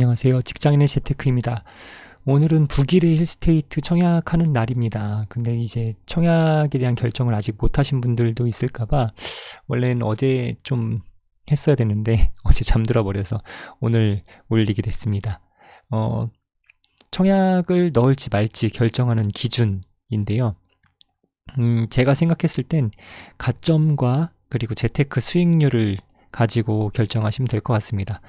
안녕하세요. 직장인의 재테크입니다. 오늘은 북일의 힐스테이트 청약하는 날입니다. 근데 이제 청약에 대한 결정을 아직 못하신 분들도 있을까봐 원래는 어제 좀 했어야 되는데 어제 잠들어 버려서 오늘 올리게 됐습니다. 청약을 넣을지 말지 결정하는 기준인데요. 제가 생각했을 땐 가점과 그리고 재테크 수익률을 가지고 결정하시면 될 것 같습니다.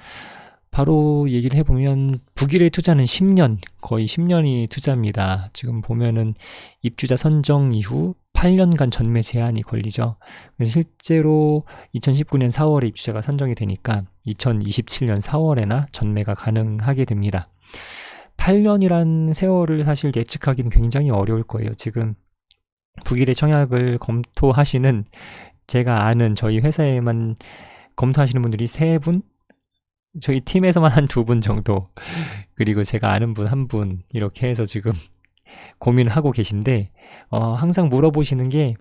바로 얘기를 해보면 북일의 투자는 10년, 거의 10년이 투자입니다. 지금 보면은 입주자 선정 이후 8년간 전매 제한이 걸리죠. 그래서 실제로 2019년 4월에 입주자가 선정이 되니까 2027년 4월에나 전매가 가능하게 됩니다. 8년이란 세월을 사실 예측하기는 굉장히 어려울 거예요. 지금 북일의 청약을 검토하시는 제가 아는 저희 회사에만 검토하시는 분들이 3분? 저희 팀에서만 한 2분 정도, 그리고 제가 아는 분 1분 이렇게 해서 지금 고민하고 계신데 항상 물어보시는 게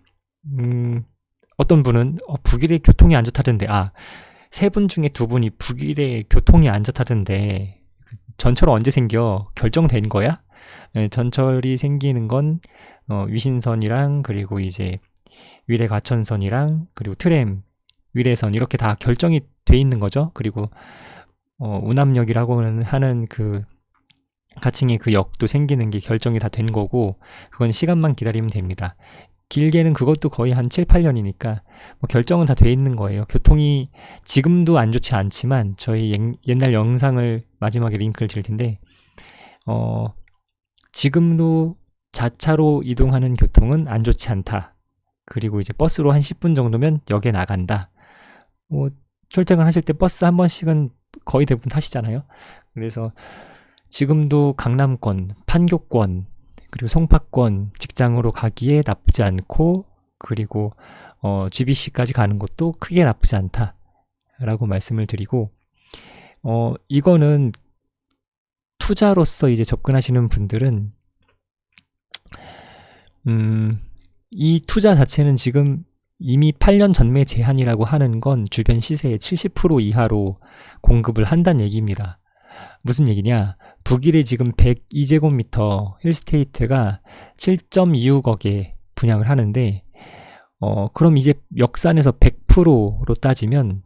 어떤 분은 북일의 교통이 안 좋다던데 3분 중에 2분이 북일의 교통이 안 좋다던데 전철 언제 생겨? 결정된 거야? 네, 전철이 생기는 건 위신선이랑 그리고 이제 위례 과천선이랑 그리고 트램 위례선 이렇게 다 결정이 돼 있는 거죠. 그리고 운암역이라고 하는 그 가칭의 그 역도 생기는 게 결정이 다 된 거고, 그건 시간만 기다리면 됩니다. 길게는 그것도 거의 한 7, 8년이니까 결정은 다 돼 있는 거예요. 교통이 지금도 안 좋지 않지만 저희 옛날 영상을 마지막에 링크를 드릴 텐데 지금도 자차로 이동하는 교통은 안 좋지 않다. 그리고 이제 버스로 한 10분 정도면 역에 나간다. 출퇴근 하실 때 버스 한 번씩은 거의 대부분 타시잖아요. 그래서 지금도 강남권, 판교권, 그리고 송파권 직장으로 가기에 나쁘지 않고, 그리고 GBC까지 가는 것도 크게 나쁘지 않다라고 말씀을 드리고, 이거는 투자로서 이제 접근하시는 분들은 이 투자 자체는 지금 이미 8년 전매 제한이라고 하는 건 주변 시세의 70% 이하로 공급을 한다는 얘기입니다. 무슨 얘기냐? 북일에 지금 102제곱미터 힐스테이트가 7.26억에 분양을 하는데 그럼 이제 역산해서 100%로 따지면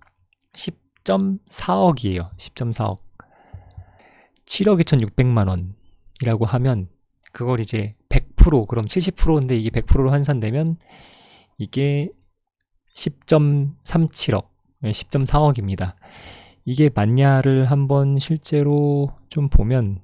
10.4억이에요. 10.4억. 7억 2,600만 원이라고 하면 그걸 이제 100%, 그럼 70%인데 이게 100%로 환산되면 이게 10.37억, 10.4억입니다. 이게 맞냐를 한번 실제로 좀 보면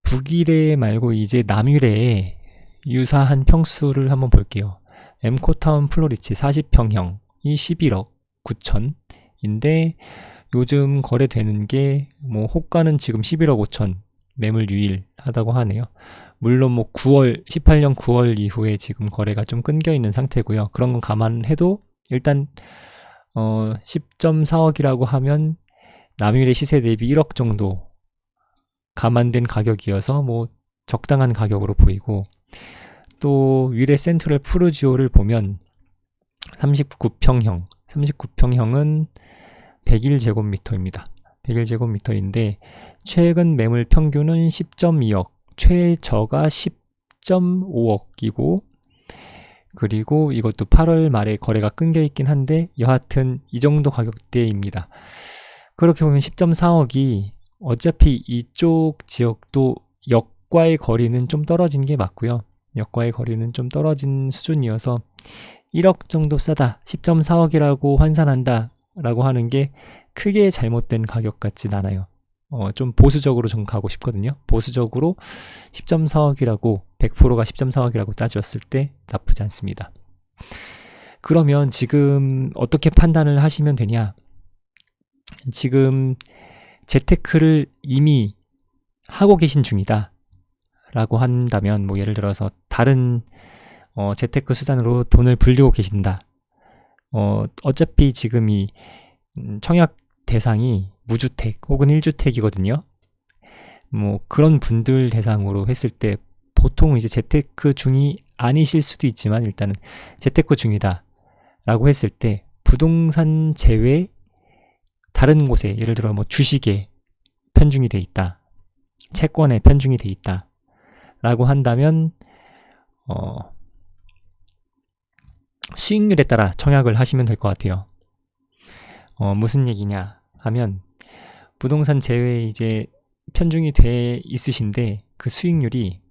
북일에 말고 이제 남일에 유사한 평수를 한번 볼게요. 엠코타운 플로리치 40평형이 11억 9천인데 요즘 거래되는 게 호가는 지금 11억 5천, 매물 유일하다고 하네요. 물론 18년 9월 이후에 지금 거래가 좀 끊겨 있는 상태고요. 그런 건 감안해도 일단 10.4억이라고 하면 남일의 시세 대비 1억 정도 감안된 가격이어서 적당한 가격으로 보이고, 또 위례 센트럴 푸르지오를 보면 39평형은 101제곱미터입니다. 101제곱미터인데 최근 매물 평균은 10.2억, 최저가 10.5억이고, 그리고 이것도 8월 말에 거래가 끊겨 있긴 한데 여하튼 이 정도 가격대입니다. 그렇게 보면 10.4억이 어차피 이쪽 지역도 역과의 거리는 좀 떨어진 게 맞고요. 역과의 거리는 좀 떨어진 수준이어서 1억 정도 싸다, 10.4억이라고 환산한다 라고 하는 게 크게 잘못된 가격 같진 않아요. 좀 보수적으로 좀 가고 싶거든요. 보수적으로 10.4억이라고 100%가 10.4억이라고 따졌을 때 나쁘지 않습니다. 그러면 지금 어떻게 판단을 하시면 되냐? 지금 재테크를 이미 하고 계신 중이다 라고 한다면, 예를 들어서 다른 재테크 수단으로 돈을 불리고 계신다. 어차피 지금 이 청약 대상이 무주택 혹은 1주택이거든요. 그런 분들 대상으로 했을 때 보통 이제 재테크 중이 아니실 수도 있지만 일단은 재테크 중이다 라고 했을 때 부동산 제외 다른 곳에 예를 들어 뭐 주식에 편중이 돼 있다, 채권에 편중이 돼 있다 라고 한다면 수익률에 따라 청약을 하시면 될 것 같아요. 무슨 얘기냐 하면 부동산 제외에 이제 편중이 돼 있으신데 그 수익률이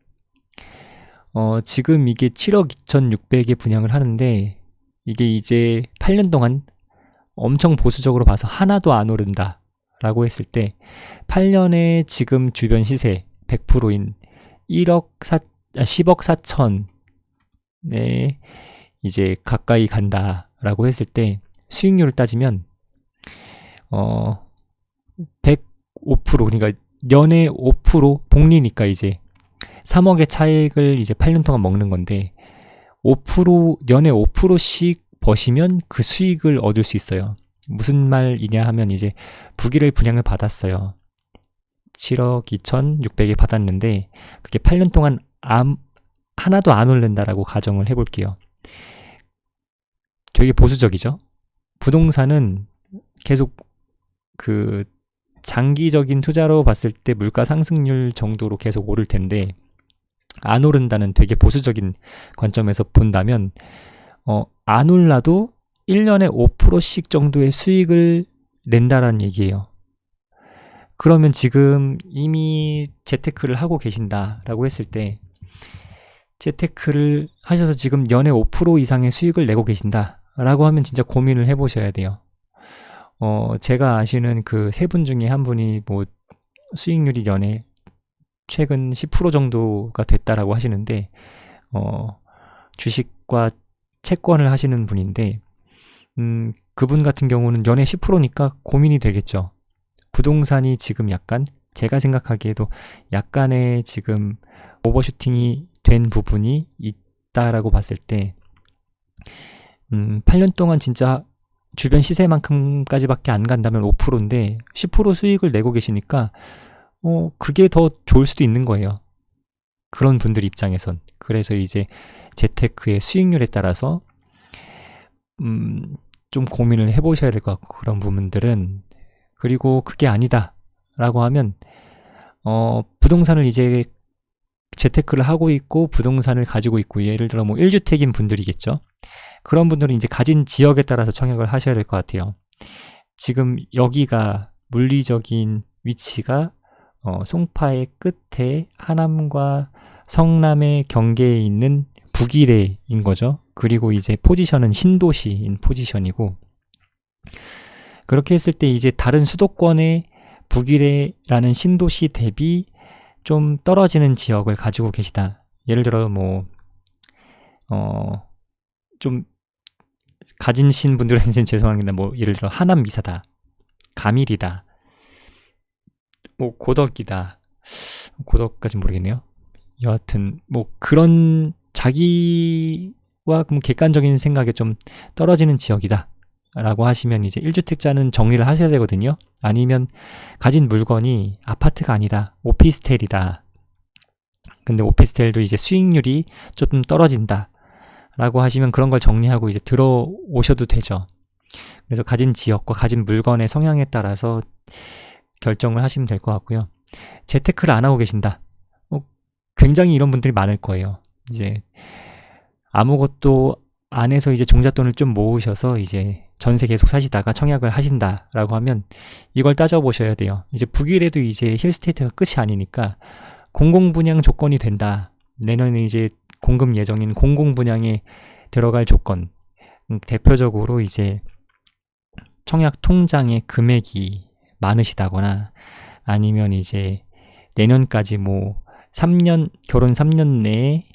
지금 이게 7억 2,600에 분양을 하는데 이게 이제 8년 동안 엄청 보수적으로 봐서 하나도 안 오른다 라고 했을 때 8년에 지금 주변 시세 100%인 10억 4천에 이제 가까이 간다 라고 했을 때 수익률을 따지면 105% 그러니까 연에 5% 복리니까 이제 3억의 차익을 이제 8년 동안 먹는 건데 5% 연에 5%씩 버시면 그 수익을 얻을 수 있어요. 무슨 말이냐 하면 이제 부기를 분양을 받았어요. 7억 2,600에 받았는데 그게 8년 동안 하나도 안 오른다라고 가정을 해볼게요. 되게 보수적이죠. 부동산은 계속 그 장기적인 투자로 봤을 때 물가 상승률 정도로 계속 오를 텐데 안 오른다는 되게 보수적인 관점에서 본다면 안 올라도 1년에 5%씩 정도의 수익을 낸다라는 얘기예요. 그러면 지금 이미 재테크를 하고 계신다라고 했을 때 재테크를 하셔서 지금 연에 5% 이상의 수익을 내고 계신다라고 하면 진짜 고민을 해보셔야 돼요. 제가 아시는 그 세 분 중에 한 분이 뭐 수익률이 연에 최근 10% 정도가 됐다라고 하시는데 주식과 채권을 하시는 분인데 그분 같은 경우는 연에 10%니까 고민이 되겠죠. 부동산이 지금 약간 제가 생각하기에도 약간의 지금 오버슈팅이 된 부분이 있다라고 봤을 때 8년 동안 진짜 주변 시세만큼까지밖에 안 간다면 5%인데 10% 수익을 내고 계시니까 그게 더 좋을 수도 있는 거예요. 그런 분들 입장에선. 그래서 이제 재테크의 수익률에 따라서 좀 고민을 해보셔야 될 것 같고 그런 부분들은. 그리고 그게 아니다 라고 하면 부동산을 이제 재테크를 하고 있고 부동산을 가지고 있고 예를 들어 뭐 1주택인 분들이겠죠. 그런 분들은 이제 가진 지역에 따라서 청약을 하셔야 될 것 같아요. 지금 여기가 물리적인 위치가 송파의 끝에 하남과 성남의 경계에 있는 북일해인 거죠. 그리고 이제 포지션은 신도시인 포지션이고 그렇게 했을 때 이제 다른 수도권의 북일해라는 신도시 대비 좀 떨어지는 지역을 가지고 계시다. 예를 들어 뭐 좀 가진신 분들은 죄송합니다. 뭐 예를 들어 하남 미사다, 가밀이다, 뭐 고덕이다. 고덕까지 모르겠네요. 여하튼 뭐 그런 자기와 객관적인 생각에 좀 떨어지는 지역이다 라고 하시면 이제 1주택자는 정리를 하셔야 되거든요. 아니면 가진 물건이 아파트가 아니다, 오피스텔이다. 근데 오피스텔도 이제 수익률이 좀 떨어진다 라고 하시면 그런 걸 정리하고 이제 들어오셔도 되죠. 그래서 가진 지역과 가진 물건의 성향에 따라서 결정을 하시면 될 것 같고요. 재테크를 안 하고 계신다. 굉장히 이런 분들이 많을 거예요. 이제 아무것도 안 해서 이제 종잣돈을 좀 모으셔서 이제 전세 계속 사시다가 청약을 하신다라고 하면 이걸 따져보셔야 돼요. 이제 북일에도 이제 힐스테이트가 끝이 아니니까 공공분양 조건이 된다. 내년에 이제 공급 예정인 공공분양에 들어갈 조건. 대표적으로 이제 청약 통장에 금액이 많으시다거나 아니면 이제 내년까지 뭐 3년, 결혼 3년 내에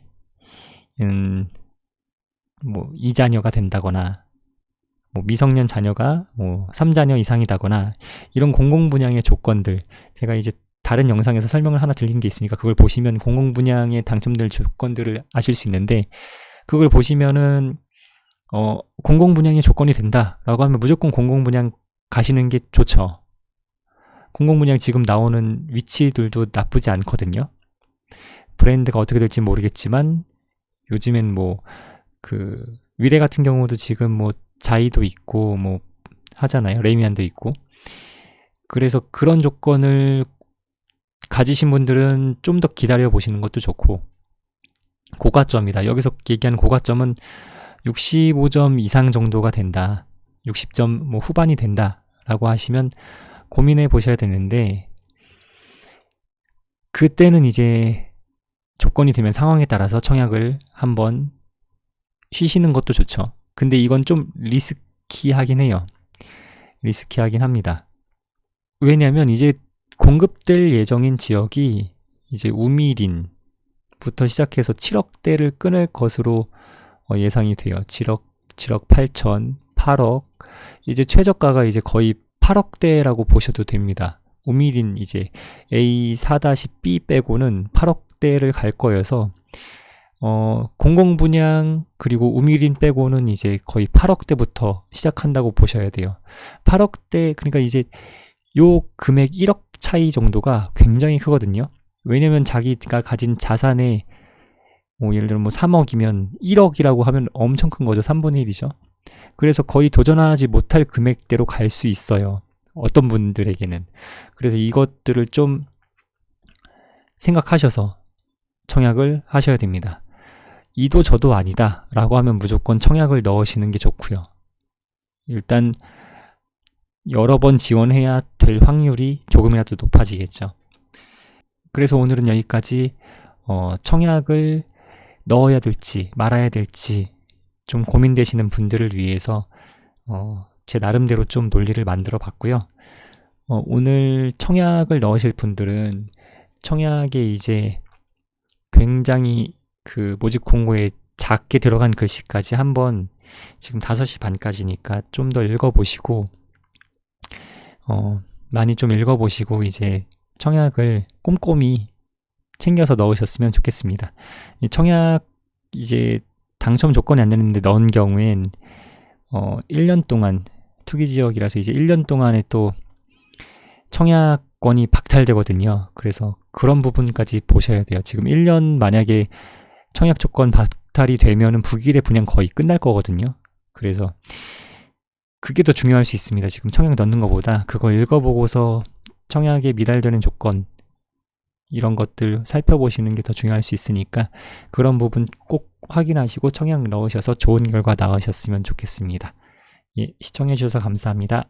뭐 2자녀가 된다거나 뭐 미성년 자녀가 뭐 3자녀 이상이다거나 이런 공공분양의 조건들 제가 이제 다른 영상에서 설명을 하나 드린 게 있으니까 그걸 보시면 공공분양에 당첨될 조건들을 아실 수 있는데 그걸 보시면은 공공분양의 조건이 된다라고 하면 무조건 공공분양 가시는 게 좋죠. 공공분양 지금 나오는 위치들도 나쁘지 않거든요. 브랜드가 어떻게 될지 모르겠지만 요즘엔 뭐 그 위례 같은 경우도 지금 뭐 자이도 있고 뭐 하잖아요. 레미안도 있고 그래서 그런 조건을 가지신 분들은 좀 더 기다려 보시는 것도 좋고, 고가점이다. 여기서 얘기하는 고가점은 65점 이상 정도가 된다. 60점 뭐 후반이 된다. 라고 하시면 고민해 보셔야 되는데, 그때는 이제 조건이 되면 상황에 따라서 청약을 한번 쉬시는 것도 좋죠. 근데 이건 좀 리스키하긴 해요. 리스키하긴 합니다. 왜냐면 이제 공급될 예정인 지역이 이제 우미린부터 시작해서 7억대를 끊을 것으로 예상이 돼요. 7억 8천, 8억. 이제 최저가가 이제 거의 8억대라고 보셔도 됩니다. 우미린 이제 A4-B 빼고는 8억대를 갈 거여서 공공분양 그리고 우미린 빼고는 이제 거의 8억대부터 시작한다고 보셔야 돼요. 8억대, 그러니까 이제 요 금액 1억 차이 정도가 굉장히 크거든요. 왜냐면 자기가 가진 자산의 예를 들어 3억이면 1억이라고 하면 엄청 큰 거죠. 3분의 1이죠. 그래서 거의 도전하지 못할 금액대로 갈 수 있어요. 어떤 분들에게는. 그래서 이것들을 좀 생각하셔서 청약을 하셔야 됩니다. 이도 저도 아니다 라고 하면 무조건 청약을 넣으시는 게 좋고요. 일단 여러 번 지원해야 될 확률이 조금이라도 높아지겠죠. 그래서 오늘은 여기까지 청약을 넣어야 될지 말아야 될지 좀 고민되시는 분들을 위해서 제 나름대로 좀 논리를 만들어 봤고요. 오늘 청약을 넣으실 분들은 청약에 이제 굉장히 그 모집 공고에 작게 들어간 글씨까지 한번 지금 5시 반까지니까 좀 더 읽어보시고 많이 좀 읽어보시고 이제 청약을 꼼꼼히 챙겨서 넣으셨으면 좋겠습니다. 청약 이제 당첨 조건이 안 되는데 넣은 경우엔 1년 동안 투기지역이라서 이제 1년 동안에 또 청약권이 박탈되거든요. 그래서 그런 부분까지 보셔야 돼요. 지금 1년 만약에 청약 조건 박탈이 되면은 북일의 분양 거의 끝날 거거든요. 그래서 그게 더 중요할 수 있습니다. 지금 청약 넣는 것보다 그거 읽어보고서 청약에 미달되는 조건 이런 것들 살펴보시는 게 더 중요할 수 있으니까 그런 부분 꼭 확인하시고 청약 넣으셔서 좋은 결과 나으셨으면 좋겠습니다. 예, 시청해 주셔서 감사합니다.